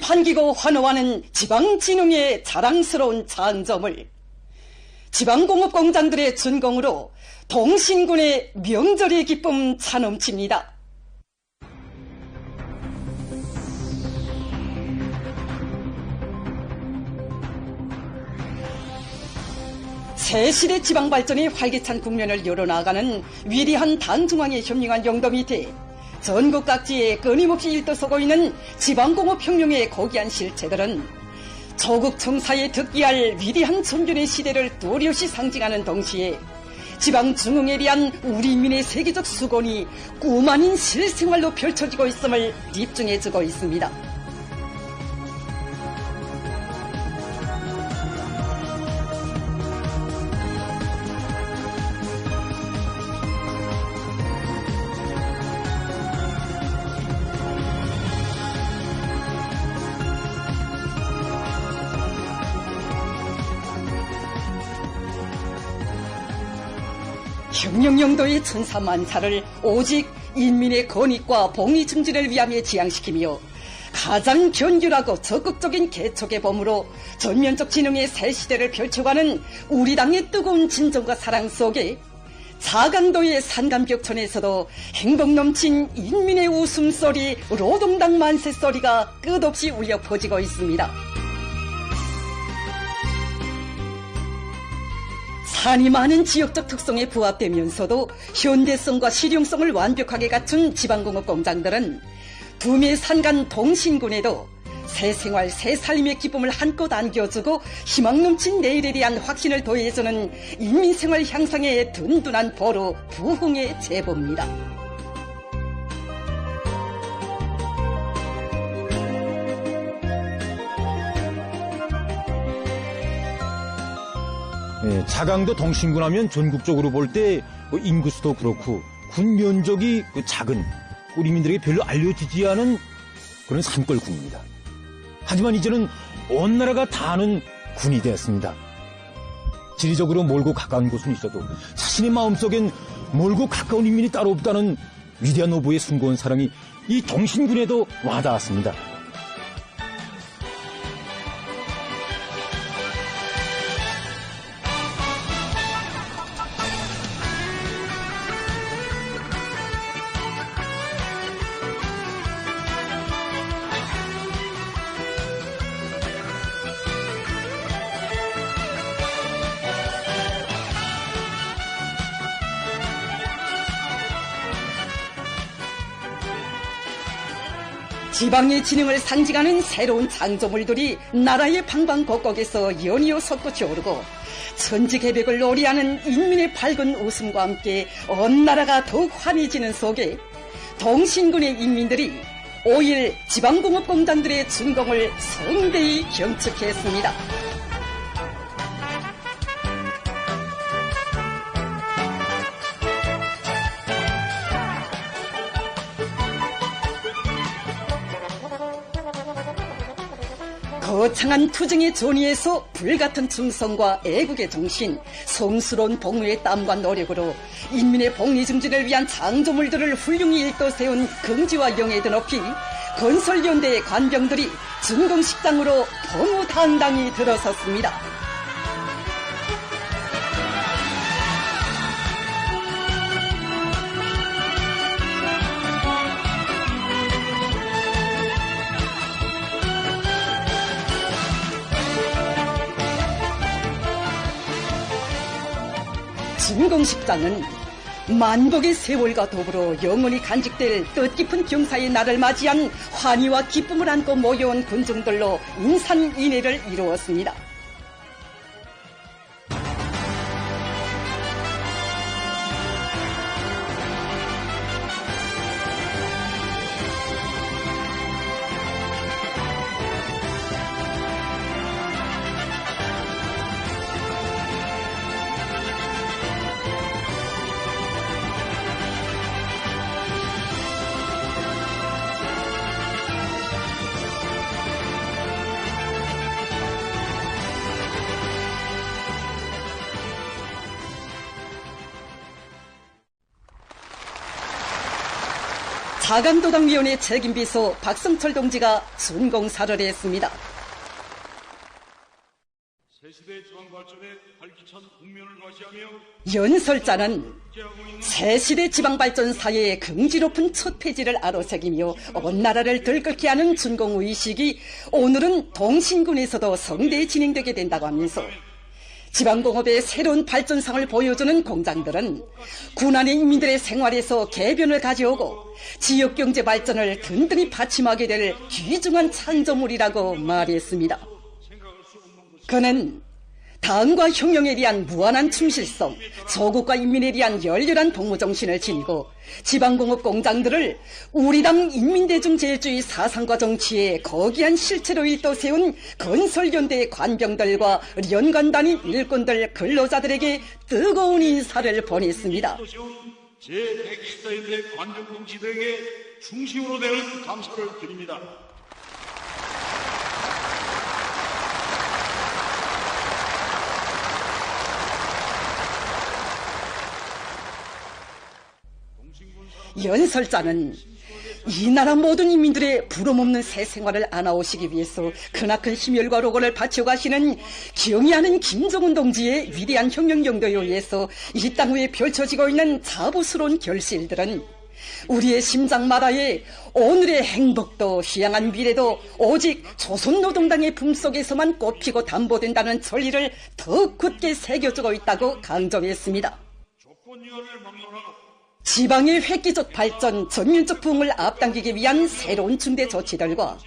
반기고 환호하는 지방진흥의 자랑스러운 장점을 지방공업공장들의 준공으로 동신군의 명절의 기쁨 차넘칩니다. 새시대 지방발전의 활기찬 국면을 열어나가는 위대한 당중앙의 현명한 용도 밑에 전국 각지에 끊임없이 일떠서고 있는 지방공업혁명의 고귀한 실체들은 조국 청사에 득기할 위대한 전변의 시대를 뚜렷이 상징하는 동시에 지방중흥에 대한 우리 인민의 세계적 수건이 꿈 아닌 실생활로 펼쳐지고 있음을 입증해주고 있습니다. 혁명용도의 천사만사를 오직 인민의 권익과 봉의 증진을 위함에 지향시키며 가장 견귤하고 적극적인 개척의 범으로 전면적 진흥의 새 시대를 펼쳐가는 우리 당의 뜨거운 진정과 사랑 속에 자강도의 산감격천에서도 행복 넘친 인민의 웃음소리, 노동당 만세소리가 끝없이 울려 퍼지고 있습니다. 산이 많은 지역적 특성에 부합되면서도 현대성과 실용성을 완벽하게 갖춘 지방공업 공장들은 두메 산간 동신군에도 새 생활, 새 살림의 기쁨을 한껏 안겨주고 희망 넘친 내일에 대한 확신을 더해주는 인민생활 향상의 든든한 보루, 부흥의 제보입니다. 자강도 동신군 하면 전국적으로 볼 때 인구수도 그렇고 군 면적이 작은 우리 민들에게 별로 알려지지 않은 그런 산골군입니다. 하지만 이제는 온 나라가 다 아는 군이 되었습니다. 지리적으로 멀고 가까운 곳은 있어도 자신의 마음속엔 멀고 가까운 인민이 따로 없다는 위대한 노부의 숭고한 사랑이 이 동신군에도 와닿았습니다. 지방의 진흥을 상징하는 새로운 창조물들이 나라의 방방곡곡에서 연이어 솟구쳐 오르고 천지개벽을 노래하는 인민의 밝은 웃음과 함께 온 나라가 더욱 환해지는 속에 동신군의 인민들이 5일 지방공업공장들의 준공을 성대히 경축했습니다. 거창한 투쟁의 존의에서 불같은 충성과 애국의 정신, 성스러운 복무의 땀과 노력으로 인민의 복리 증진을 위한 창조물들을 훌륭히 일떠 세운 긍지와 영예도 높이 건설연대의 관병들이 준공식장으로 범우당당히 들어섰습니다. 준공식장은 만복의 세월과 더불어 영원히 간직될 뜻깊은 경사의 날을 맞이한 환희와 기쁨을 안고 모여온 군중들로 인산인해를 이루었습니다. 하강도당위원회 책임비서 박성철 동지가 준공사를 했습니다. 새시대 지방발전의 활기찬 국면을 과시하며 연설자는 새시대 지방발전사의 긍지 높은 첫 페이지를 아로새기며 온 나라를 들끓게 하는 준공의식이 오늘은 동신군에서도 성대히 진행되게 된다고 하면서 지방공업의 새로운 발전상을 보여주는 공장들은 군안의 인민들의 생활에서 개변을 가져오고 지역경제 발전을 든든히 받침하게 될 귀중한 창조물이라고 말했습니다. 그는 당과 혁명에 대한 무한한 충실성, 조국과 인민에 대한 열렬한 복무정신을 지니고 지방공업 공장들을 우리 당 인민대중제주의 사상과 정치에 거기한 실체로 일떠세운 건설연대의 관병들과 연관단인 일꾼들 근로자들에게 뜨거운 인사를 보냈습니다. 제114연대 관병정치대에게 중심으로 되는 감사를 드립니다. 연설자는 이 나라 모든 인민들의 부름없는 새 생활을 안아오시기 위해서 크나큰 힘혈과 노고를 바쳐가시는 경의하는 김정은 동지의 위대한 혁명정도에 의해서 이 땅 위에 펼쳐지고 있는 자부스러운 결실들은 우리의 심장마다에 오늘의 행복도 희양한 미래도 오직 조선노동당의 품속에서만 꽃피고 담보된다는 전리를 더 굳게 새겨주고 있다고 강조했습니다. 조건이하를 막론하고 지방의 획기적 발전, 전면적 부흥을 앞당기기 위한 새로운 중대 조치들과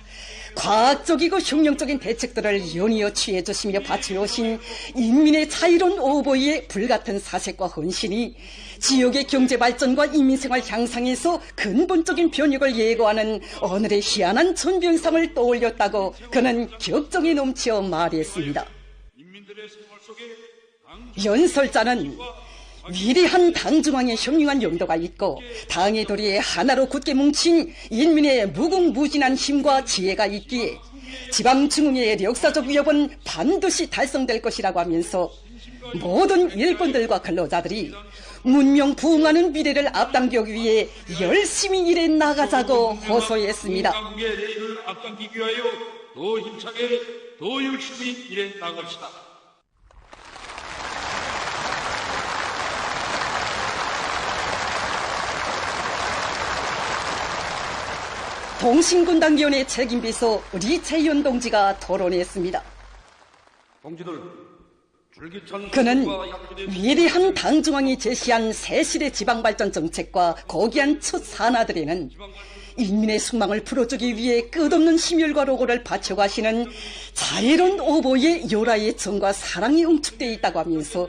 과학적이고 혁명적인 대책들을 연이어 취해주시며 바쳐오신 인민의 자유로운 오보이의 불같은 사색과 헌신이 지역의 경제발전과 인민생활 향상에서 근본적인 변혁을 예고하는 오늘의 희한한 전병상을 떠올렸다고 그는 격정에 넘치어 말했습니다. 연설자는 위대한 당중앙의 현명한 용도가 있고 당의 도리에 하나로 굳게 뭉친 인민의 무궁무진한 힘과 지혜가 있기에 지방중흥의 역사적 위협은 반드시 달성될 것이라고 하면서 모든 일꾼들과 근로자들이 문명 부흥하는 미래를 앞당기기 위해 열심히 일해 나가자고 호소했습니다. 한국의 내일을 앞당기기 위하여 더 힘차게 더 열심히 일해 나갑시다. 동신군당위원회 책임비서 리채현 동지가 토론했습니다. 동지들, 그는 위대한 당중앙이 제시한 새시대 지방발전 정책과 거기한 첫 산하들에는 인민의 숙망을 풀어주기 위해 끝없는 힘혈과 노고를 바쳐가시는 자애로운 오보의 요라의 정과 사랑이 응축되어 있다고 하면서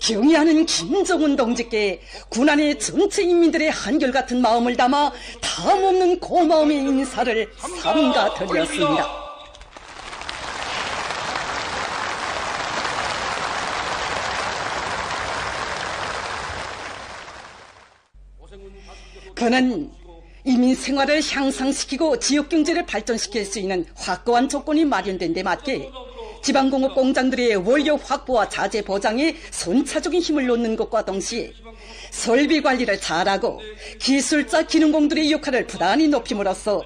경의하는 김정은 동지께 군안의 전체 인민들의 한결같은 마음을 담아 다함없는 고마움의 인사를 삼가 드렸습니다. 그는 이민 생활을 향상시키고 지역경제를 발전시킬 수 있는 확고한 조건이 마련된 데 맞게 지방공업 공장들의 원료 확보와 자재 보장에 선차적인 힘을 놓는 것과 동시에 설비 관리를 잘하고 기술자 기능공들의 역할을 부단히 높임으로써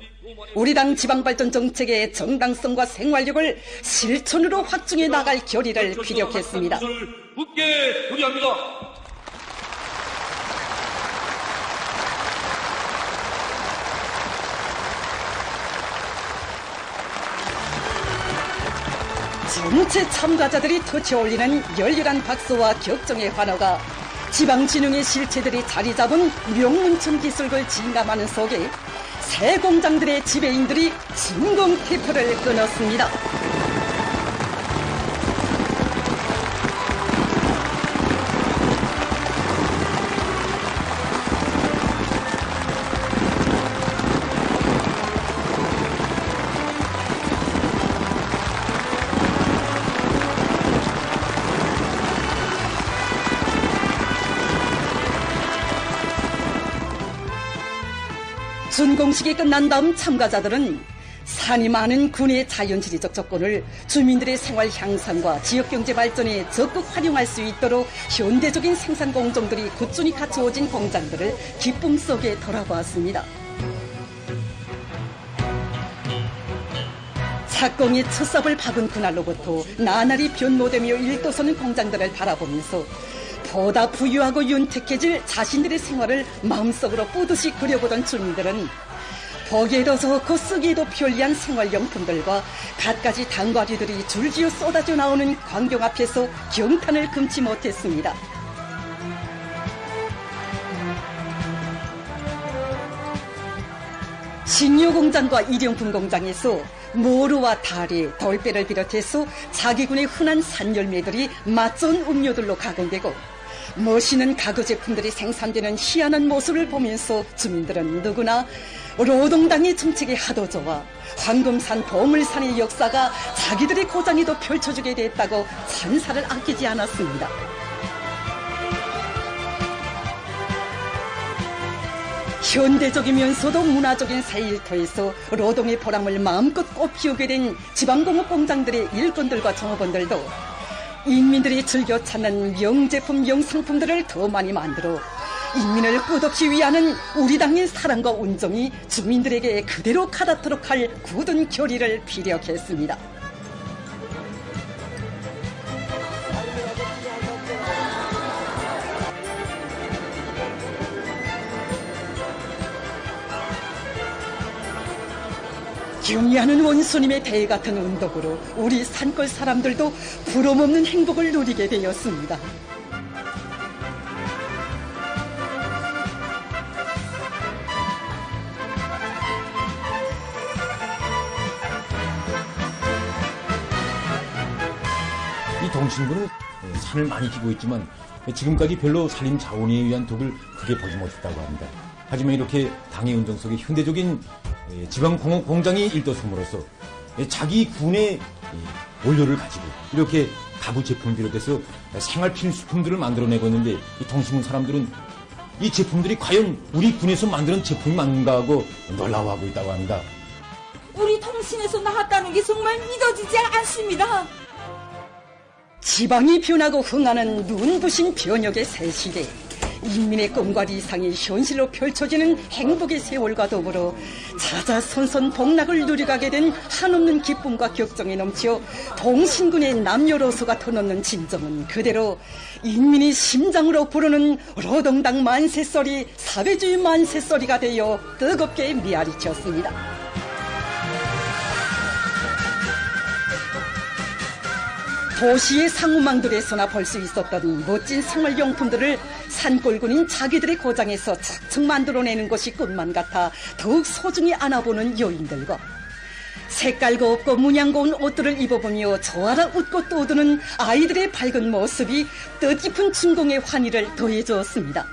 우리 당 지방발전 정책의 정당성과 생활력을 실천으로 확증해 나갈 결의를 피력했습니다. 굳게 결의합니다. 전체 참가자들이 터치올리는 열렬한 박수와 격정의 환호가 지방진흥의 실체들이 자리 잡은 명문천 기술을 진감하는 속에 새 공장들의 지배인들이 진공 태포를 끊었습니다. 준공식이 끝난 다음 참가자들은 산이 많은 군의 자연지리적 조건을 주민들의 생활 향상과 지역경제 발전에 적극 활용할 수 있도록 현대적인 생산 공정들이 꾸준히 갖추어진 공장들을 기쁨 속에 돌아보았습니다. 착공이 첫 삽을 박은 그날로부터 나날이 변모되며 일도서는 공장들을 바라보면서 보다 부유하고 윤택해질 자신들의 생활을 마음속으로 뿌듯이 그려보던 주민들은 보기에도 좋고 쓰기에도 편리한 생활용품들과 갖가지 단과류들이 줄지어 쏟아져 나오는 광경 앞에서 경탄을 금치 못했습니다. 식료공장과 일용품 공장에서 모루와 다리, 돌배를 비롯해서 자기군의 흔한 산열매들이 맛 좋은 음료들로 가공되고 멋있는 가구 제품들이 생산되는 희한한 모습을 보면서 주민들은 누구나 노동당의 정책이 하도 좋아 황금산 보물산의 역사가 자기들의 고장에도 펼쳐주게 됐다고 찬사를 아끼지 않았습니다. 현대적이면서도 문화적인 새 일터에서 노동의 보람을 마음껏 꽃피우게 된 지방공업 공장들의 일꾼들과 종업원들도 인민들이 즐겨 찾는 명제품, 명상품들을 더 많이 만들어 인민을 끝없이 위하는 우리 당의 사랑과 운정이 주민들에게 그대로 가닿도록 할 굳은 결의를 피력했습니다. 경의하는 원수님의 대회 같은 운동으로 우리 산골 사람들도 부러움없는 행복을 누리게 되었습니다. 이 동신군은 산을 많이 끼고 있지만 지금까지 별로 산림 자원에 의한 덕을 크게 보지 못했다고 합니다. 하지만 이렇게 당의 운동 속에 현대적인 지방공업 공장이 일도섬으로써 자기 군의 원료를 가지고 이렇게 가구 제품을 비롯해서 생활 필수품들을 만들어내고 있는데 이 동신군 사람들은 이 제품들이 과연 우리 군에서 만드는 제품이 맞는가 하고 놀라워하고 있다고 합니다. 우리 동신에서 나왔다는 게 정말 믿어지지 않습니다. 지방이 변하고 흥하는 눈부신 변혁의 새 시대. 인민의 꿈과 이상이 현실로 펼쳐지는 행복의 세월과 더불어 자자손손 복락을 누려가게 된 한없는 기쁨과 격정이 넘쳐 동신군의 남녀로소가 터놓는 진정은 그대로 인민이 심장으로 부르는 노동당 만세소리, 사회주의 만세소리가 되어 뜨겁게 메아리쳤습니다. 도시의 상우망들에서나 볼 수 있었던 멋진 생활용품들을 산골군인 자기들의 고장에서 착착 만들어내는 것이 꿈만 같아 더욱 소중히 안아보는 여인들과 색깔 곱고 문양 고운 옷들을 입어보며 저하라 웃고 떠드는 아이들의 밝은 모습이 뜻깊은 춘공의 환희를 더해주었습니다.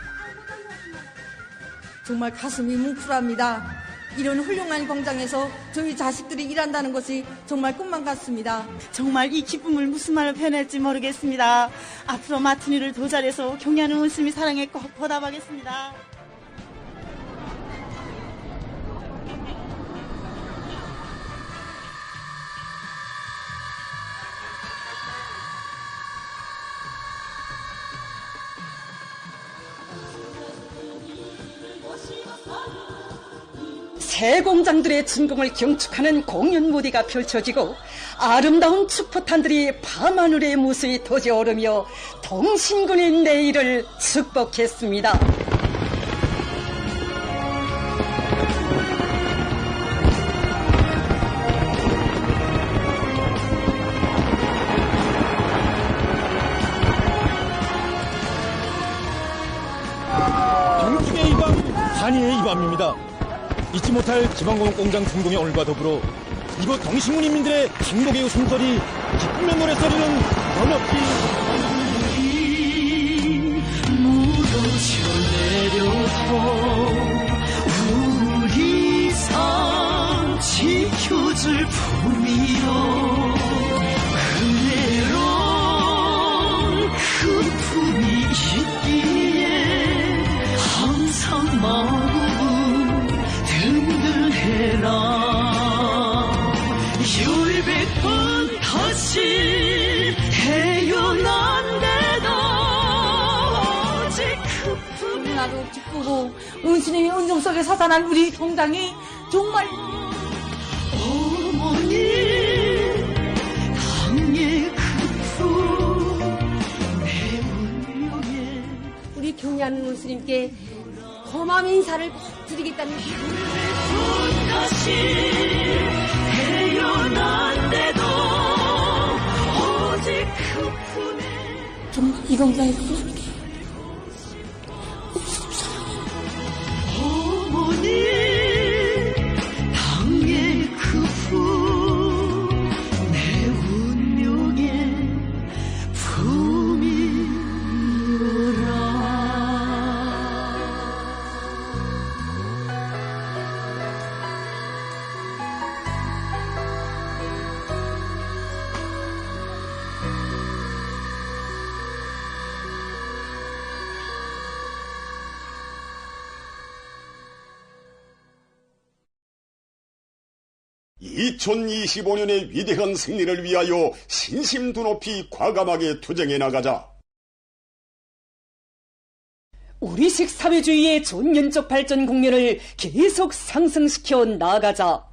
정말 가슴이 뭉클합니다. 이런 훌륭한 공장에서 저희 자식들이 일한다는 것이 정말 꿈만 같습니다. 정말 이 기쁨을 무슨 말로 표현할지 모르겠습니다. 앞으로 맡은 일을 더 잘해서 경의하는 원수님의 사랑에 꼭 보답하겠습니다. 새 공장들의 준공을 경축하는 공연 무대가 펼쳐지고 아름다운 축포탄들이 밤하늘에 무수히 터져오르며 동신군의 내일을 축복했습니다. 경축의 이밤, 환희의 이밤입니다. 잊지 못할 지방공업 공장 준공의 오늘과 더불어 이곳 동신군 인민들의 행복의 웃음소리, 기쁨의 노래소리는 변없이 무너져 내려도 우리 삶 지켜줄 품이요 그대로 그 품이 있기에 항상 마음 든든해라 열백번 다시 태어난데도 오직 그 나도 기쁘고 원수님의 은정 속에 사단한 우리 공장이 정말 어머니 경의하는 스님께 고마운 인사를 드리겠다는 다시 태어난데도 오직 그분의 좀 이 공장에 어머니 당의 그분 내 운명의 품이라. (2025년의) 위대한 승리를 위하여 신심도 높이 과감하게 투쟁해 나가자. 우리식 사회주의의 전면적 발전 국면을 계속 상승시켜 나가자.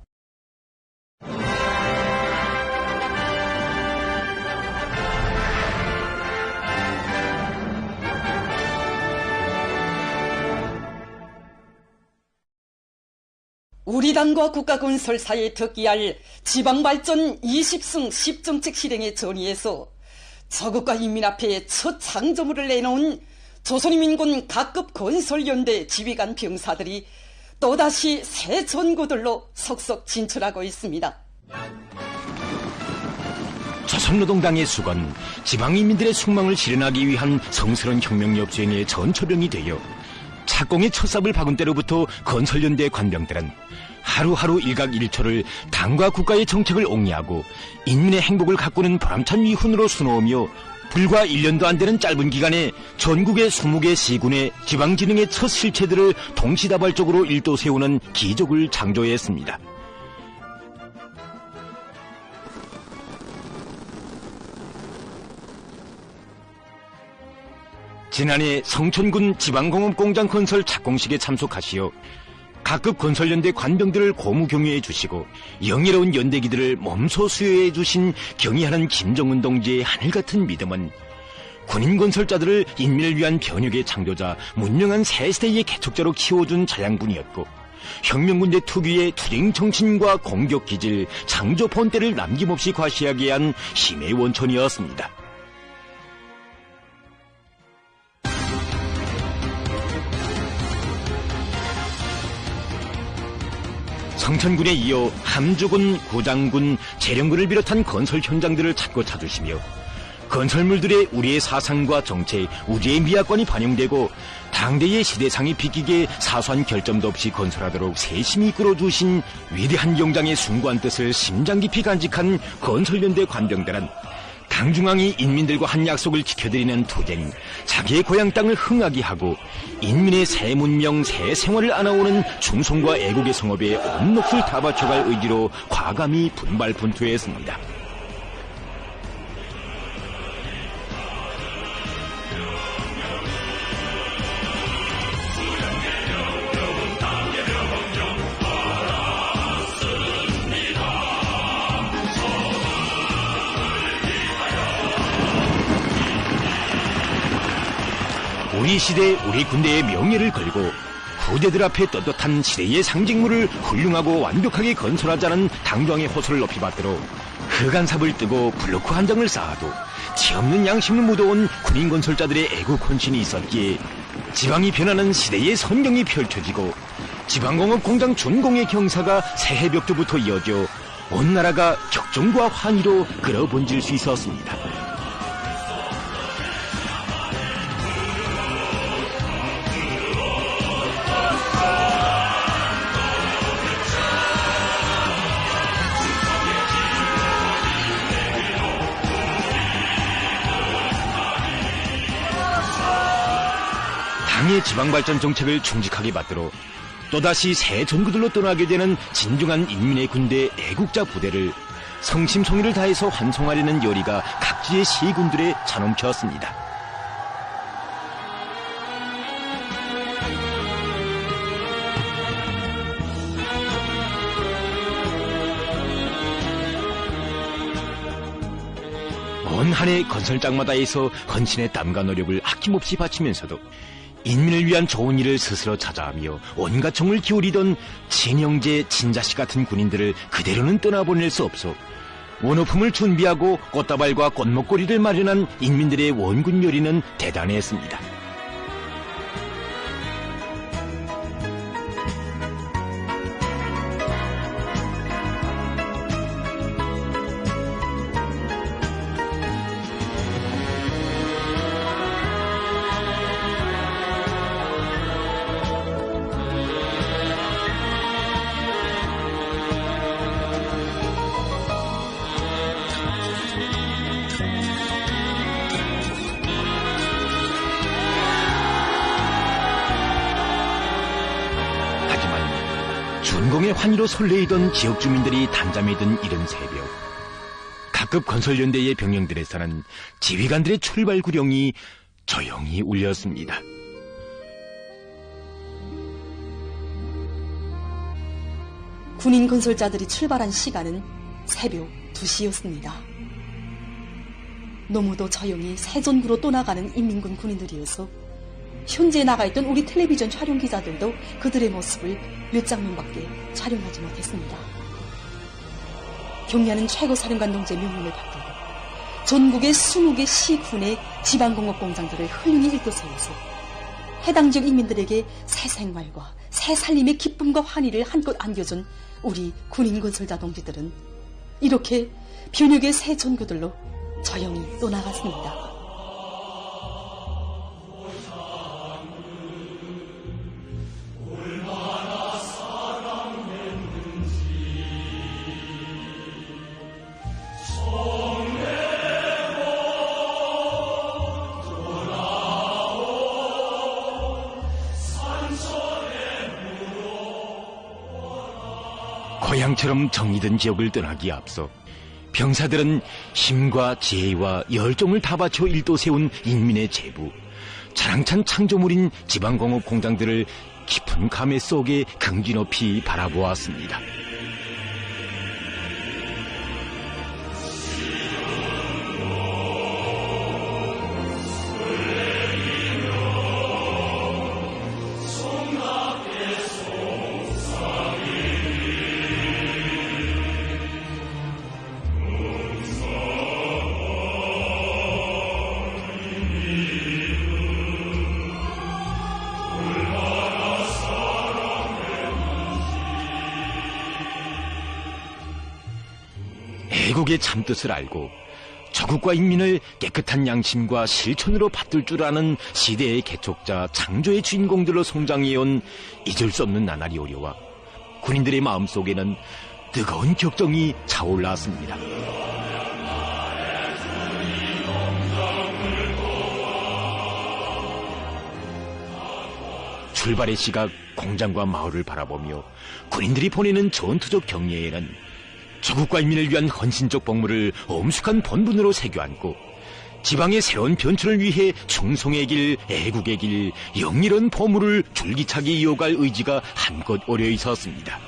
우리 당과 국가건설사에 득기할 지방발전 20승 10정책 실행의 전의에서 저국가 인민 앞에 첫 창조물을 내놓은 조선인민군 각급 건설연대 지휘관 병사들이 또다시 새 전구들로 속속 진출하고 있습니다. 조선노동당의 수건, 지방인민들의 숙망을 실현하기 위한 성스러운 혁명력 수행의 전초병이 되어 착공의 첫 삽을 박은 때로부터 건설연대 관병들은 하루하루 일각일초를 당과 국가의 정책을 옹리하고 인민의 행복을 가꾸는 보람찬 위훈으로 수놓으며 불과 1년도 안 되는 짧은 기간에 전국의 20개 시군의 지방진흥의 첫 실체들을 동시다발적으로 일도 세우는 기적을 창조했습니다. 지난해 성천군 지방공업공장 건설 착공식에 참석하시어 각급 건설연대 관병들을 고무경유해 주시고 영예로운 연대기들을 몸소 수여해 주신 경의하는 김정은 동지의 하늘같은 믿음은 군인 건설자들을 인민을 위한 변혁의 창조자, 문명한 새 세대의 개척자로 키워준 자양분이었고 혁명군대 특유의 투쟁 정신과 공격 기질, 창조 본때를 남김없이 과시하게 한 힘의 원천이었습니다. 성천군에 이어 함주군, 구장군, 재령군을 비롯한 건설 현장들을 찾고 찾으시며 건설물들의 우리의 사상과 정체, 우리의 미학관이 반영되고 당대의 시대상이 비끼게 사소한 결점도 없이 건설하도록 세심히 이끌어주신 위대한 영장의 숭고한 뜻을 심장 깊이 간직한 건설연대 관병들은 당중앙이 인민들과 한 약속을 지켜드리는 투쟁, 자기의 고향 땅을 흥하게 하고 인민의 새 문명, 새 생활을 안아오는 충성과 애국의 성업에 온 몫을 다 바쳐갈 의지로 과감히 분발분투했습니다. 우리 시대, 우리 군대의 명예를 걸고 후대들 앞에 떳떳한 시대의 상징물을 훌륭하고 완벽하게 건설하자는 당중앙의 호소를 높이 받들어 흑안삽을 뜨고 블로크 한 장을 쌓아도 티없는 양심을 묻어온 군인 건설자들의 애국 헌신이 있었기에 지방이 변하는 시대의 선경이 펼쳐지고 지방공업 공장 준공의 경사가 새해 벽두부터 이어져 온 나라가 격정과 환희로 끌어번질 수 있었습니다. 당의 지방발전 정책을 충직하게 받들어 또다시 새 전구들로 떠나게 되는 진중한 인민의 군대 애국자 부대를 성심성의를 다해서 환송하려는 열의가 각지의 시군들에 차넘쳤습니다. 온 한 해 건설장마다에서 헌신의 땀과 노력을 아낌없이 바치면서도 인민을 위한 좋은 일을 스스로 찾아하며 온갖 정을 기울이던 친형제, 친자식 같은 군인들을 그대로는 떠나보낼 수 없어 원호품을 준비하고 꽃다발과 꽃목걸이를 마련한 인민들의 원군 요리는 대단했습니다. 준공의 환희로 설레이던 지역 주민들이 단잠에 든 이른 새벽, 각급 건설연대의 병영들에서는 지휘관들의 출발 구령이 조용히 울렸습니다. 군인 건설자들이 출발한 시간은 새벽 2시였습니다. 너무도 조용히 세전구로 떠나가는 인민군 군인들이어서 현재 나가있던 우리 텔레비전 촬영 기자들도 그들의 모습을 몇 장면밖에 촬영하지 못했습니다. 경리하는 최고사령관 동지의 명령을 받들고 전국의 20개 시군의 지방공업 공장들을 훌륭히 일도세워서 해당 지역 인민들에게 새 생활과 새 살림의 기쁨과 환희를 한껏 안겨준 우리 군인 건설자 동지들은 이렇게 변혁의 새 전구들로 조용히 떠나갔습니다. 고향처럼 정리된 지역을 떠나기에 앞서 병사들은 힘과 지혜와 열정을 다 바쳐 일도 세운 인민의 제부, 자랑찬 창조물인 지방공업 공장들을 깊은 감회 속에 긍지 높이 바라보았습니다. 애국의 참뜻을 알고 조국과 인민을 깨끗한 양심과 실천으로 받들 줄 아는 시대의 개척자, 창조의 주인공들로 성장해온 잊을 수 없는 나날이 오려와 군인들의 마음속에는 뜨거운 격정이 차올랐습니다. 출발의 시각 공장과 마을을 바라보며 군인들이 보내는 전투적 경례에는 조국과 인민을 위한 헌신적 복무를 엄숙한 본분으로 새겨안고 지방의 새로운 변천을 위해 충성의 길, 애국의 길, 영리한 보물을 줄기차게 이어갈 의지가 한껏 오려 있었습니다.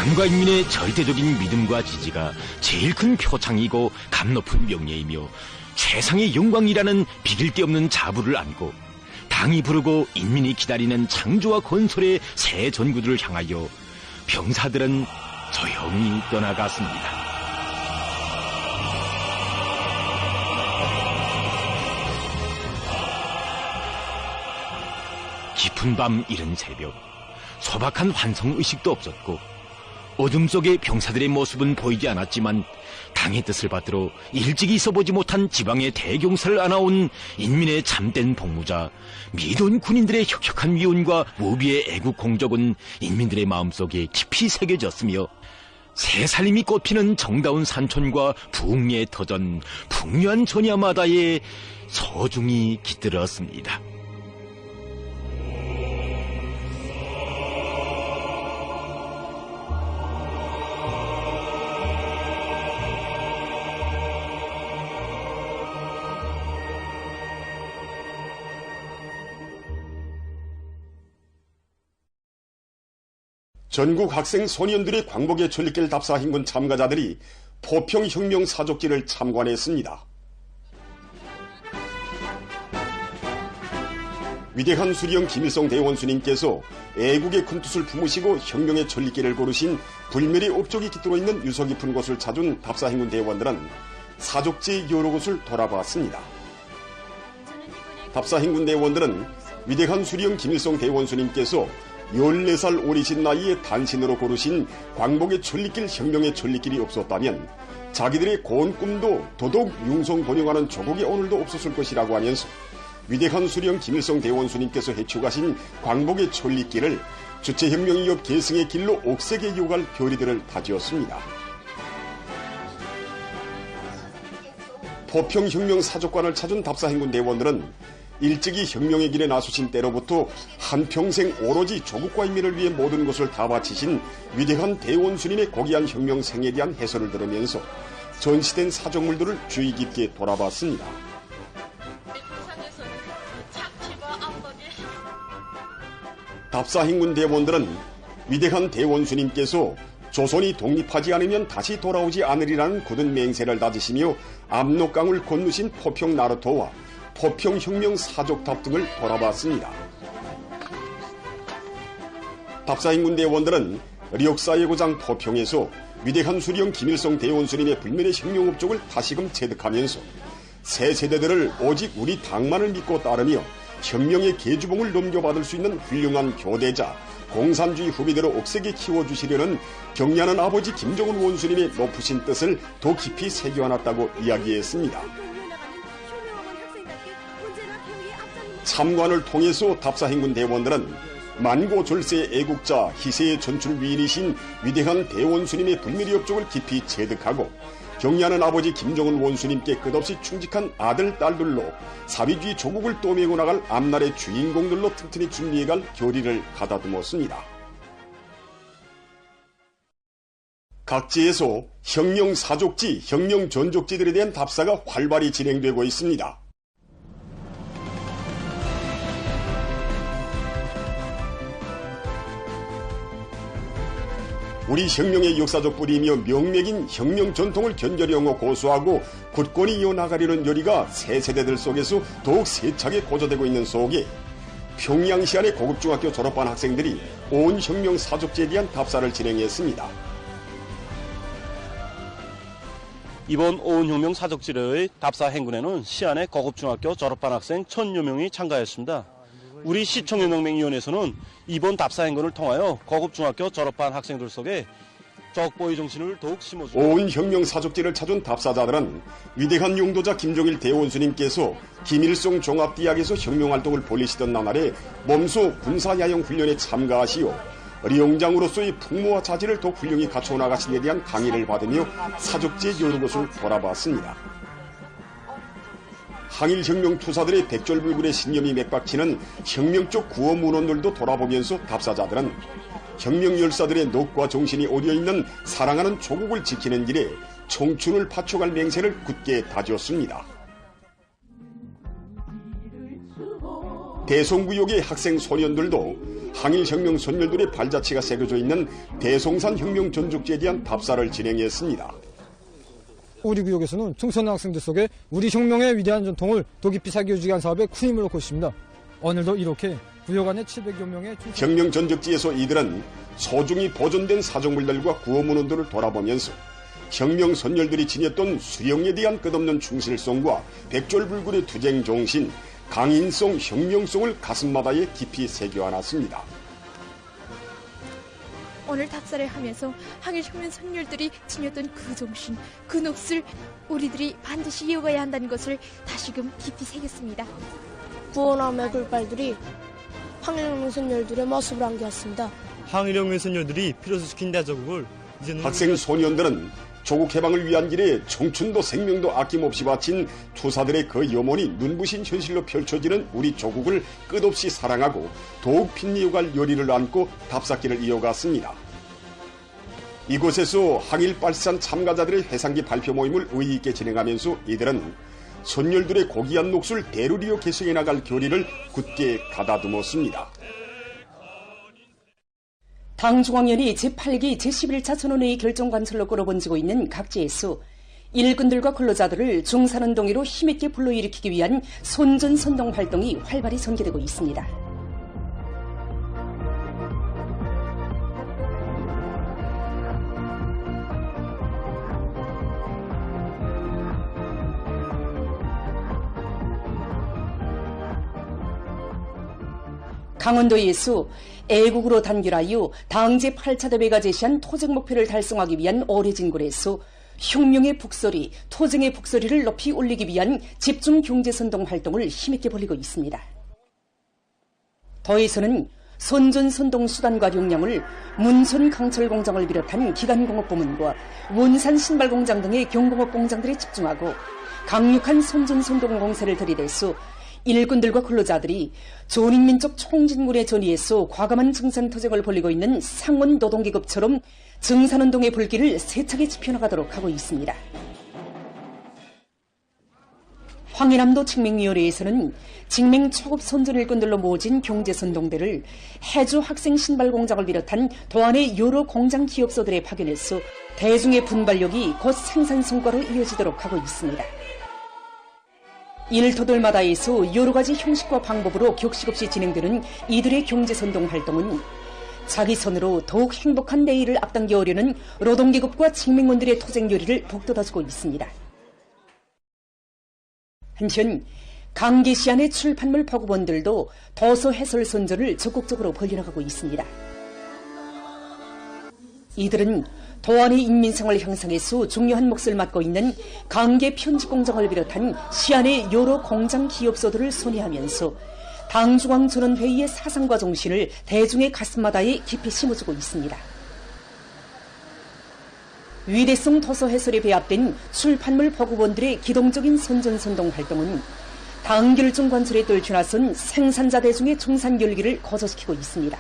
당과 인민의 절대적인 믿음과 지지가 제일 큰 표창이고 감 높은 명예이며 최상의 영광이라는 비길 데 없는 자부를 안고 당이 부르고 인민이 기다리는 창조와 건설의 새 전구들을 향하여 병사들은 조용히 떠나갔습니다. 깊은 밤 이른 새벽, 소박한 환성의식도 없었고 어둠 속에 병사들의 모습은 보이지 않았지만 당의 뜻을 받들어 일찍이 있어보지 못한 지방의 대경사를 안아온 인민의 참된 복무자, 미돈 군인들의 혁혁한 위온과 무비의 애국 공적은 인민들의 마음속에 깊이 새겨졌으며 새 살림이 꽃피는 정다운 산촌과 풍리의 터전, 풍요한 전야마다에 소중히 깃들었습니다. 전국 학생 소년들의 광복의 천리길 답사 행군 참가자들이 포평혁명 사족지를 참관했습니다. 위대한 수령 김일성 대원수님께서 애국의 큰 뜻을 품으시고 혁명의 천리길을 걸으신 불멸의 업적이 깃들어 있는 유서 깊은 곳을 찾은 답사 행군 대원들은 사족지의 여러 곳을 돌아봤습니다. 답사 행군 대원들은 위대한 수령 김일성 대원수님께서 14살 어리신 나이에 단신으로 고르신 광복의 천리길 혁명의 천리길이 없었다면 자기들의 고운 꿈도 더더욱 융성번영하는 조국이 오늘도 없었을 것이라고 하면서 위대한 수령 김일성 대원수님께서 해축하신 광복의 천리길을 주체혁명이업 계승의 길로 옥색에 이어갈 결의들을 다지었습니다. 포평혁명 사족관을 찾은 답사 행군 대원들은 일찍이 혁명의 길에 나서신 때로부터 한평생 오로지 조국과 인민을 위해 모든 것을 다 바치신 위대한 대원수님의 고귀한 혁명 생에 대한 해설을 들으면서 전시된 사족물들을 주의 깊게 돌아봤습니다. 답사 행군 대원들은 위대한 대원수님께서 조선이 독립하지 않으면 다시 돌아오지 않으리라는 굳은 맹세를 다지시며 압록강을 건너신 포평 나루터와 포평혁명 사족탑 등을 돌아봤습니다. 답사 행군 대원들은 역사의 고장 포평에서 위대한 수령 김일성 대원수님의 불멸의 혁명 업적을 다시금 체득하면서 새 세대들을 오직 우리 당만을 믿고 따르며 혁명의 계주봉을 넘겨받을 수 있는 훌륭한 교대자, 공산주의 후비대로 옥색에 키워주시려는 경려하는 아버지 김정은 원수님의 높으신 뜻을 더 깊이 새겨안았다고 이야기했습니다. 참관을 통해서 답사 행군 대원들은 만고절세의 애국자, 희세의 전출 위인이신 위대한 대원수님의 불멸의 업적을 깊이 체득하고 경려하는 아버지 김정은 원수님께 끝없이 충직한 아들, 딸들로 사회주의 조국을 떠밀고 나갈 앞날의 주인공들로 튼튼히 준비해갈 결의를 가다듬었습니다. 각지에서 혁명 사족지, 혁명 전족지들에 대한 답사가 활발히 진행되고 있습니다. 우리 혁명의 역사적 뿌리이며 명맥인 혁명 전통을 견저령하고 고수하고 굳건히 이어나가려는 열의가 새 세대들 속에서 더욱 세차게 고조되고 있는 속에 평양시안의 고급중학교 졸업반 학생들이 온 혁명 사족지에 대한 답사를 진행했습니다. 이번 오은혁명 사족지의 답사 행군에는 시안의 고급중학교 졸업반 학생 1000여 명이 참가했습니다. 우리 시청연맹위원회에서는 이번 답사 행군을 통하여 고급중학교 졸업한 학생들 속에 적보의 정신을 더욱 심어주고 온 혁명 사족지를 찾은 답사자들은 위대한 용도자 김종일 대원수님께서 김일성 종합대학에서 혁명활동을 벌이시던 나날에 몸소 군사야영훈련에 참가하시어 리용장으로서의 풍모와 자질을 더욱 훌륭히 갖추어 나가신 데 대한 강의를 받으며 사족지의 여러 곳을 돌아봤습니다. 항일혁명 투사들의 백졸불굴의 신념이 맥박치는 혁명적 구호 문헌들도 돌아보면서 답사자들은 혁명 열사들의 녹과 정신이 어려있는 사랑하는 조국을 지키는 길에 청춘을 바쳐갈 맹세를 굳게 다졌습니다. 대송구역의 학생 소년들도 항일혁명 선열들의 발자취가 새겨져 있는 대송산 혁명 전족지에 대한 답사를 진행했습니다. 우리 구역에서는 청소년 학생들 속에 우리 혁명의 위대한 전통을 더 깊이 새겨주기 위한 사업에 큰 힘을 넣고 있습니다. 오늘도 이렇게 구역 안에 700여 명의 혁명 전적지에서 이들은 소중히 보존된 사정물들과 구호문헌들을 돌아보면서 혁명 선열들이 지녔던 수령에 대한 끝없는 충실성과 백졸불굴의 투쟁 정신, 강인성, 혁명성을 가슴마다에 깊이 새겨안았습니다. 오늘 답사를 하면서 항일혁명 선열들이 지녔던 그 정신, 그 몫을 우리들이 반드시 이어가야 한다는 것을 다시금 깊이 새겼습니다. 구원함의 굴발들이 항일혁명 선열들의 모습을 안겨왔습니다. 항일혁명 선열들이 필요시킨 대조국을 이제는 학생 소년들은 조국 해방을 위한 길에 청춘도 생명도 아낌없이 바친 투사들의 그 염원이 눈부신 현실로 펼쳐지는 우리 조국을 끝없이 사랑하고 더욱 빛내어갈 열의를 안고 답사길을 이어갔습니다. 이곳에서 항일발산 참가자들의 회상기 발표 모임을 의의 있게 진행하면서 이들은 선열들의 고귀한 몫을 대루리어 계승해 나갈 결의를 굳게 가다듬었습니다. 당중앙위원회 제8기 제11차 전원회의 결정 관철로 끌어번지고 있는 각지에서 일꾼들과 근로자들을 중산운동으로 힘있게 불러일으키기 위한 선전선동 활동이 활발히 전개되고 있습니다. 강원도에서 애국으로 단결하여 당 제8차 대회가 제시한 토정 목표를 달성하기 위한 오래진굴에서 혁명의 북소리, 토정의 북소리를 높이 올리기 위한 집중 경제선동 활동을 힘있게 벌이고 있습니다. 더해서는 선전선동 수단과 역량을 문손 강철공장을 비롯한 기간공업부문과 원산 신발공장 등의 경공업공장들에 집중하고 강력한 선전선동 공세를 들이대서 일꾼들과 근로자들이 조직민족 총진군의 전위에서 과감한 증산투쟁을 벌이고 있는 상원 노동계급처럼 증산운동의 불길을 세차게 지펴나가도록 하고 있습니다. 황해남도 직맹위원회에서는 직맹 초급 선전 일꾼들로 모진 경제선동대를 해주 학생 신발공장을 비롯한 도안의 여러 공장 기업소들에 파견해서 대중의 분발력이 곧 생산 성과로 이어지도록 하고 있습니다. 일터들마다에서 여러 가지 형식과 방법으로 격식 없이 진행되는 이들의 경제선동 활동은 자기 손으로 더욱 행복한 내일을 앞당겨 오려는 노동계급과 직맹원들의 토쟁요리를 북돋아주고 있습니다. 한편 강계시안의 출판물 보급원들도 도서 해설 선전을 적극적으로 벌여나가고 있습니다. 이들은 도안의 인민생활 향상에서 중요한 몫을 맡고 있는 강계 편집공장을 비롯한 시안의 여러 공장 기업소들을 손해하면서 당중앙전원회의의 사상과 정신을 대중의 가슴마다에 깊이 심어주고 있습니다. 위대성 도서 해설에 배합된 출판물 보급원들의 기동적인 선전선동 활동은 당결중 관철에 떨쳐나선 생산자 대중의 중산 열기를 거저시키고 있습니다.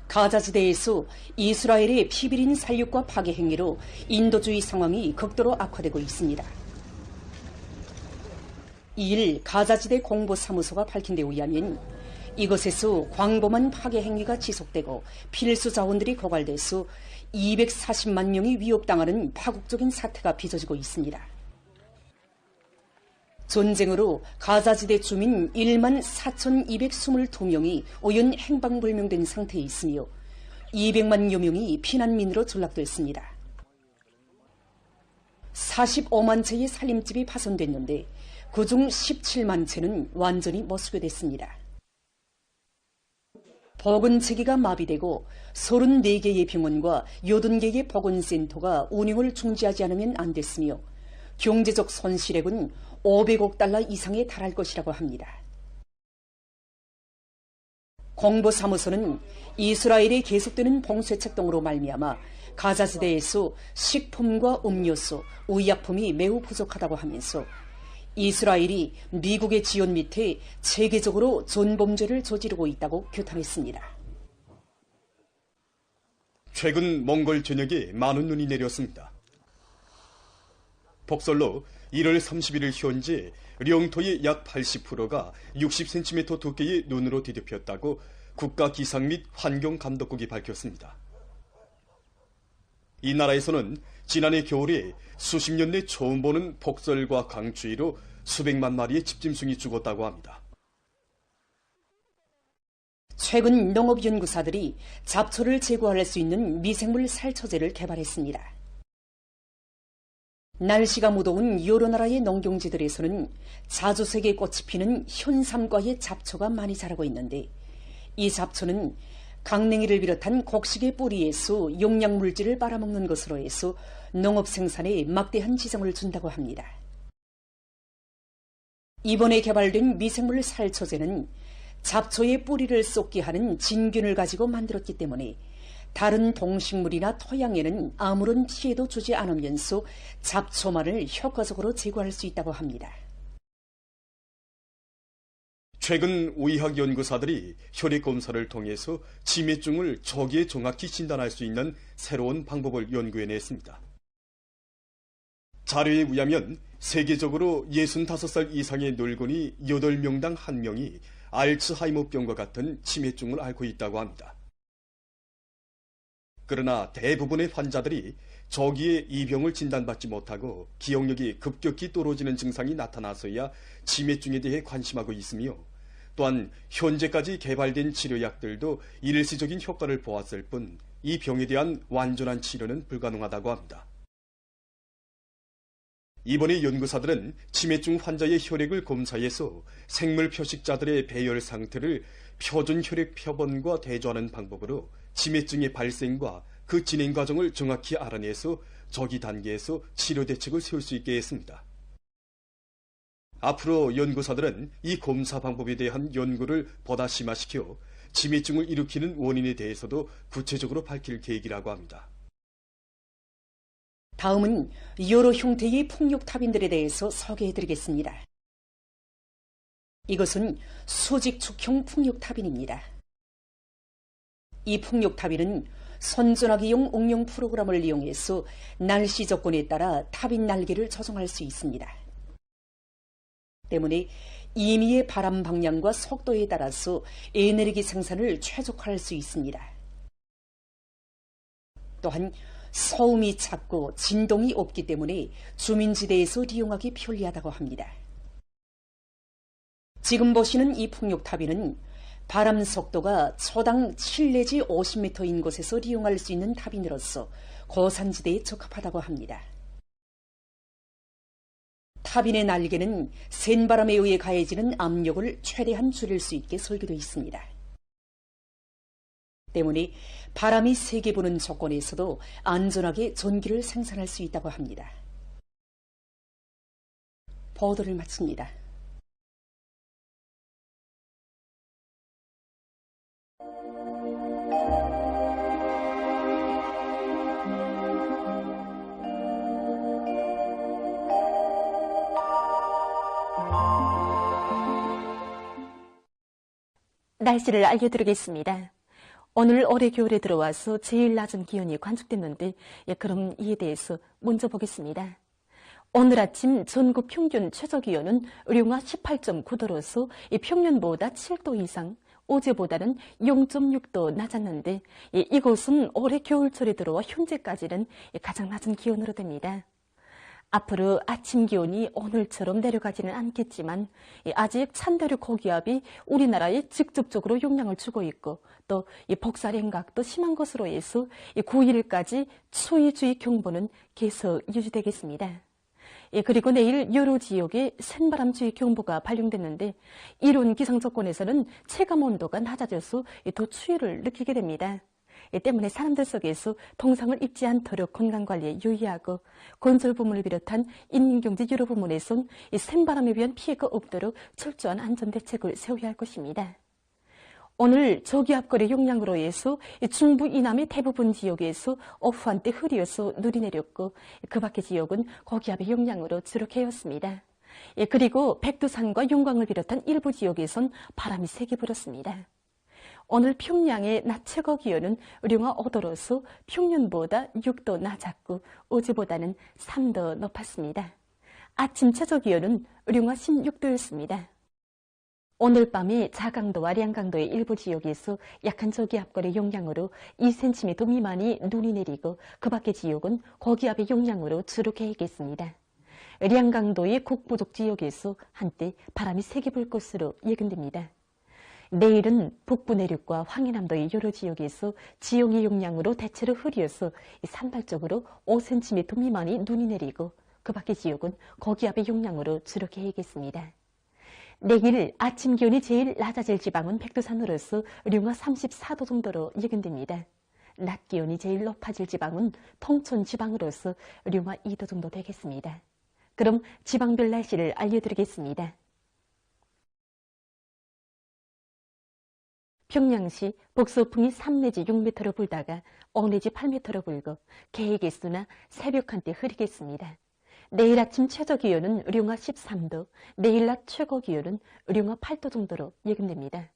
가자지대에서 이스라엘의 피비린 살육과 파괴 행위로 인도주의 상황이 극도로 악화되고 있습니다. 이일 가자지대 공보사무소가 밝힌 데 의하면 이곳에서 광범한 파괴 행위가 지속되고 필수 자원들이 고갈돼서 240만 명이 위협당하는 파국적인 사태가 빚어지고 있습니다. 전쟁으로 가자지대 주민 1만 4,222명이 오연 행방불명된 상태에 있으며 200만여 명이 피난민으로 전락됐습니다. 45만 채의 살림집이 파손됐는데 그중 17만 채는 완전히 못수교됐습니다. 보건체계가 마비되고 34개의 병원과 80개의 보건센터가 운영을 중지하지 않으면 안 됐으며 경제적 손실액은 500억 달러 이상에 달할 것이라고 합니다. 공보사무소는 이스라엘의 계속되는 봉쇄책 등으로 말미암아 가자지대에서 식품과 음료수, 의약품이 매우 부족하다고 하면서 이스라엘이 미국의 지원 밑에 체계적으로 전범죄를 저지르고 있다고 규탄했습니다. 최근 몽골 전역에 많은 눈이 내렸습니다. 폭설로 1월 31일 현재 영토의 약 80%가 60cm 두께의 눈으로 뒤덮였다고 국가기상 및 환경감독국이 밝혔습니다. 이 나라에서는 지난해 겨울에 수십 년 내 처음 보는 폭설과 강추위로 수백만 마리의 집짐승이 죽었다고 합니다. 최근 농업연구사들이 잡초를 제거할 수 있는 미생물 살처제를 개발했습니다. 날씨가 무더운 여러 나라의 농경지들에서는 자주색의 꽃이 피는 현삼과의 잡초가 많이 자라고 있는데 이 잡초는 강냉이를 비롯한 곡식의 뿌리에서 용량물질을 빨아먹는 것으로 해서 농업 생산에 막대한 지장을 준다고 합니다. 이번에 개발된 미생물 살처제는 잡초의 뿌리를 쏟게 하는 진균을 가지고 만들었기 때문에 다른 동식물이나 토양에는 아무런 피해도 주지 않으면서 잡초만을 효과적으로 제거할 수 있다고 합니다. 최근 의학 연구사들이 혈액 검사를 통해서 치매증을 조기에 정확히 진단할 수 있는 새로운 방법을 연구해냈습니다. 자료에 의하면 세계적으로 65살 이상의 늙은이 8명당 1명이 알츠하이머병과 같은 치매증을 앓고 있다고 합니다. 그러나 대부분의 환자들이 저기에 이 병을 진단받지 못하고 기억력이 급격히 떨어지는 증상이 나타나서야 치매증에 대해 관심하고 있으며, 또한 현재까지 개발된 치료약들도 일시적인 효과를 보았을 뿐 이 병에 대한 완전한 치료는 불가능하다고 합니다. 이번에 연구사들은 치매증 환자의 혈액을 검사해서 생물 표식자들의 배열 상태를 표준 혈액 표본과 대조하는 방법으로 치매증의 발생과 그 진행 과정을 정확히 알아내서 저기 단계에서 치료 대책을 세울 수 있게 했습니다. 앞으로 연구사들은 이 검사 방법에 대한 연구를 보다 심화시켜 치매증을 일으키는 원인에 대해서도 구체적으로 밝힐 계획이라고 합니다. 다음은 여러 형태의 풍력탑인들에 대해서 소개해드리겠습니다. 이것은 수직축형 풍력탑인입니다. 이 풍력탑인은 선전하기용 응용 프로그램을 이용해서 날씨 조건에 따라 탑인 날개를 조정할 수 있습니다. 때문에 임의의 바람 방향과 속도에 따라서 에너지 생산을 최적화할 수 있습니다. 또한 소음이 작고 진동이 없기 때문에 주민지대에서 리용하기 편리하다고 합니다. 지금 보시는 이 풍력탑인은 바람 속도가 초당 7 내지 50m인 곳에서 리용할 수 있는 탑인으로서 고산지대에 적합하다고 합니다. 탑인의 날개는 센 바람에 의해 가해지는 압력을 최대한 줄일 수 있게 설계되어 있습니다. 때문에 바람이 세게 부는 조건에서도 안전하게 전기를 생산할 수 있다고 합니다. 보도를 마칩니다. 날씨를 알려드리겠습니다. 오늘 올해 겨울에 들어와서 제일 낮은 기온이 관측됐는데, 그럼 이에 대해서 먼저 보겠습니다. 오늘 아침 전국 평균 최저기온은 의령화 18.9도로서 평년보다 7도 이상, 어제보다는 0.6도 낮았는데, 이곳은 올해 겨울철에 들어와 현재까지는 가장 낮은 기온으로 됩니다. 앞으로 아침 기온이 오늘처럼 내려가지는 않겠지만 아직 찬대륙 고기압이 우리나라에 직접적으로 영향을 주고 있고, 또 복사 냉각도 심한 것으로 해서 9일까지 추위주의 경보는 계속 유지되겠습니다. 그리고 내일 여러 지역에 센바람주의 경보가 발령됐는데, 이런 기상 조건에서는 체감 온도가 낮아져서 더 추위를 느끼게 됩니다. 때문에 사람들 속에서 동상을 입지 않도록 건강관리에 유의하고, 건설부문을 비롯한 인민경제 여러 부문에선 센바람에 의한 피해가 없도록 철저한 안전대책을 세워야 할 것입니다. 오늘 저기압골의 영향으로 해서 중부 이남의 대부분 지역에서 오후 한때 흐리어서 눈이 내렸고, 그 밖의 지역은 고기압의 영향으로 주로 개었습니다. 그리고 백두산과 용광을 비롯한 일부 지역에선 바람이 세게 불었습니다. 오늘 평양의 낮 최고 기온은 의령화 5도로서 평년보다 6도 낮았고, 어제보다는 3도 높았습니다. 아침 최저 기온은 의령화 16도였습니다. 오늘 밤에 자강도와 량강도의 일부 지역에서 약한 저기압골의 영향으로 2cm 미만이 눈이 내리고, 그 밖의 지역은 고기압의 영향으로 주로 개겠습니다. 량강도의 국부족 지역에서 한때 바람이 세게 불 것으로 예견됩니다. 내일은 북부 내륙과 황해남도의 여러 지역에서 지형의 영향으로 대체로 흐려서 산발적으로 5cm 미만이 눈이 내리고, 그 밖의 지역은 고기압의 영향으로 주로 개겠습니다. 내일 아침 기온이 제일 낮아질 지방은 백두산으로서 의령화 34도 정도로 예견됩니다. 낮 기온이 제일 높아질 지방은 통촌 지방으로서 의령화 2도 정도 되겠습니다. 그럼 지방별 날씨를 알려드리겠습니다. 평양시 복서풍이 3 내지 6m로 불다가 5 내지 8m로 불고, 개의 개수나 새벽 한때 흐리겠습니다. 내일 아침 최저 기온은 의령화 13도, 내일 낮 최고 기온은 의령화 8도 정도로 예견됩니다.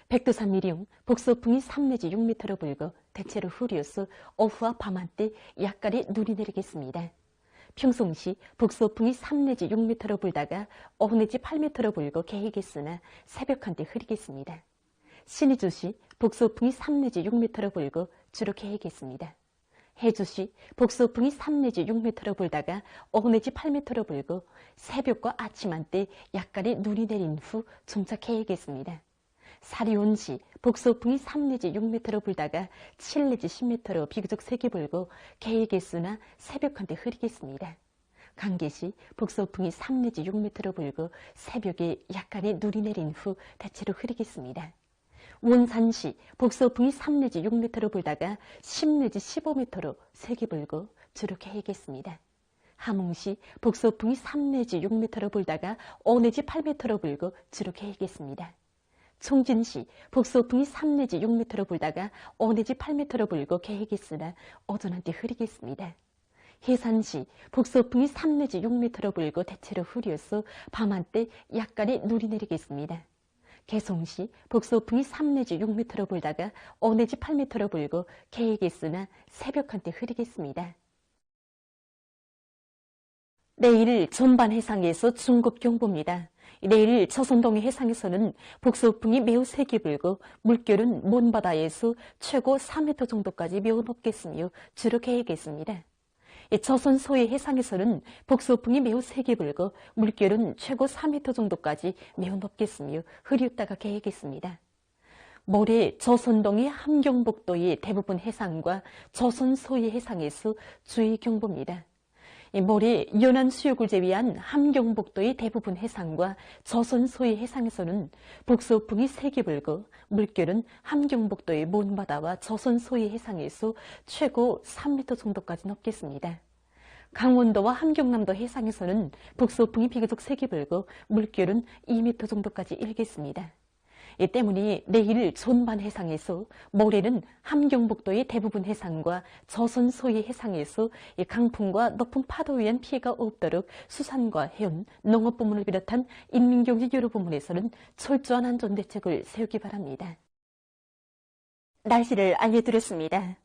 백두산 미령, 복서풍이 3 내지 6m로 불고 대체로 흐려서 오후와 밤 한때 약간의 눈이 내리겠습니다. 평송시 북서풍이 3 내지 6m로 불다가 오후 내지 8m로 불고 개이겠으나 새벽 한때 흐리겠습니다. 신의주시 북서풍이 3 내지 6m로 불고 주로 개이겠습니다. 해주시 북서풍이 3 내지 6m로 불다가 오후 내지 8m로 불고 새벽과 아침 한때 약간의 눈이 내린 후 점차 개이겠습니다. 사리온시 북서풍이 3 내지 6m로 불다가 7 내지 10m로 비교적 세게 불고 개이겠으나 새벽 한때 흐리겠습니다. 강계시 북서풍이 3 내지 6m로 불고 새벽에 약간의 눈이 내린 후 대체로 흐리겠습니다. 원산시 북서풍이 3 내지 6m로 불다가 10 내지 15m로 세게 불고 주로 개이겠습니다. 함흥시 북서풍이 3 내지 6m로 불다가 5 내지 8m로 불고 주로 개이겠습니다. 총진시 북서풍이 3 내지 6m로 불다가 5 내지 8m로 불고 개이겠으나 오전 한때 흐리겠습니다. 해산시 북서풍이 3 내지 6m로 불고 대체로 흐려서 밤 한때 약간의 눈이 내리겠습니다. 개송시 북서풍이 3 내지 6m로 불다가 5 내지 8m로 불고 개이겠으나 새벽 한때 흐리겠습니다. 내일 전반 해상에서 중급 경보입니다. 내일 저선동해 해상에서는 북서풍이 매우 세게 불고 물결은 먼바다에서 최고 4m 정도까지 매우 높겠으며 주로 개이겠습니다. 저선 소해 해상에서는 북서풍이 매우 세게 불고 물결은 최고 4m 정도까지 매우 높겠으며 흐렸다가 개이겠습니다. 모레 저선동해 함경북도의 대부분 해상과 저선 소해 해상에서 주의 경보입니다. 모레 연안 수역을 제외한 함경북도의 대부분 해상과 저선 소해 해상에서는 북서풍이 세게 불고 물결은 함경북도의 먼바다와 저선 소해 해상에서 최고 3m 정도까지 높겠습니다. 강원도와 함경남도 해상에서는 북서풍이 비교적 세게 불고 물결은 2m 정도까지 일겠습니다. 이 때문에 내일 전반 해상에서 모레는 함경북도의 대부분 해상과 저선 소해 해상에서 강풍과 높은 파도에 의한 피해가 없도록 수산과 해운, 농업부문을 비롯한 인민경제 여러 부문에서는 철저한 안전대책을 세우기 바랍니다. 날씨를 알려드렸습니다.